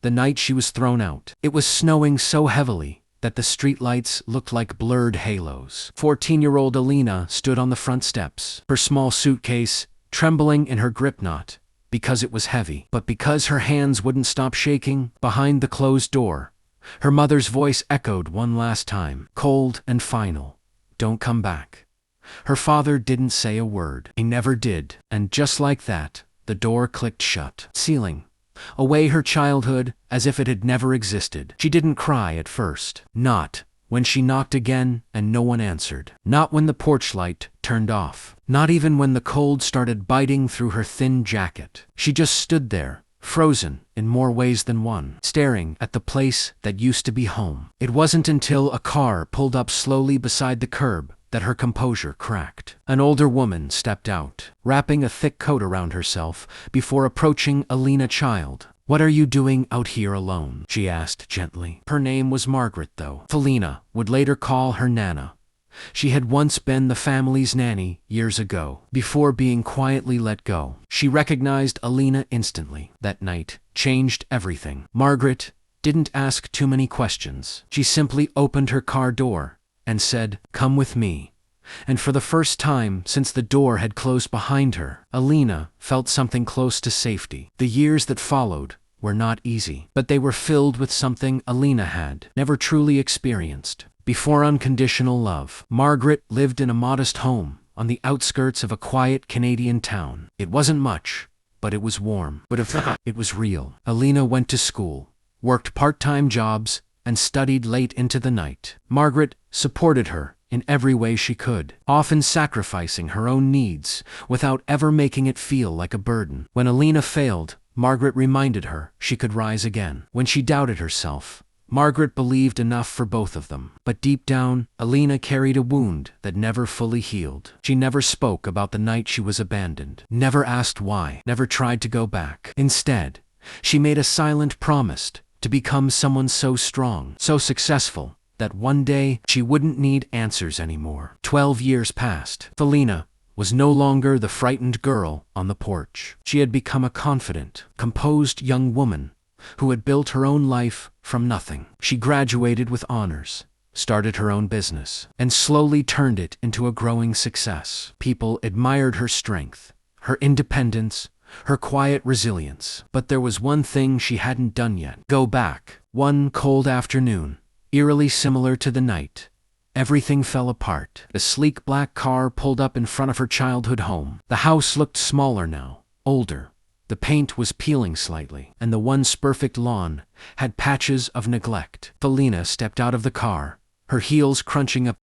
the night she was thrown out. It was snowing so heavily that the streetlights looked like blurred halos. 14-year-old Alina stood on the front steps, her small suitcase trembling in her grip, not because it was heavy, but because her hands wouldn't stop shaking. Behind the closed door, her mother's voice echoed one last time, cold and final. "Don't come back." Her father didn't say a word. He never did. And just like that, the door clicked shut, sealing away her childhood as if it had never existed. She didn't cry at first. Not when she knocked again and no one answered. Not when the porch light turned off. Not even when the cold started biting through her thin jacket. She just stood there, frozen in more ways than one, staring at the place that used to be home. It wasn't until a car pulled up slowly beside the curb that her composure cracked. An older woman stepped out, wrapping a thick coat around herself before approaching Alina. "Child, what are you doing out here alone?" she asked gently. Her name was Margaret, though Felina would later call her Nana. She had once been the family's nanny years ago, before being quietly let go. She recognized Alina instantly. That night changed everything. Margaret didn't ask too many questions. She simply opened her car door and said, "Come with me." And for the first time since the door had closed behind her, Alina felt something close to safety. The years that followed were not easy, but they were filled with something Alina had never truly experienced before: unconditional love. Margaret lived in a modest home on the outskirts of a quiet Canadian town. It wasn't much, but it was warm. But it was real. Alina went to school, worked part-time jobs, and studied late into the night. Margaret supported her in every way she could, often sacrificing her own needs without ever making it feel like a burden. When Alina failed, Margaret reminded her she could rise again. When she doubted herself, Margaret believed enough for both of them. But deep down, Alina carried a wound that never fully healed. She never spoke about the night she was abandoned, never asked why, never tried to go back. Instead, she made a silent promise to become someone so strong, so successful, that one day she wouldn't need answers anymore. 12 years passed. Felina was no longer the frightened girl on the porch. She had become a confident, composed young woman who had built her own life from nothing. She graduated with honors, started her own business, and slowly turned it into a growing success. People admired her strength, her independence, her quiet resilience. But there was one thing she hadn't done yet: go back. One cold afternoon, eerily similar to the night, everything fell apart. The sleek black car pulled up in front of her childhood home. The house looked smaller now, older. The paint was peeling slightly, and the once perfect lawn had patches of neglect. Felina stepped out of the car, her heels crunching up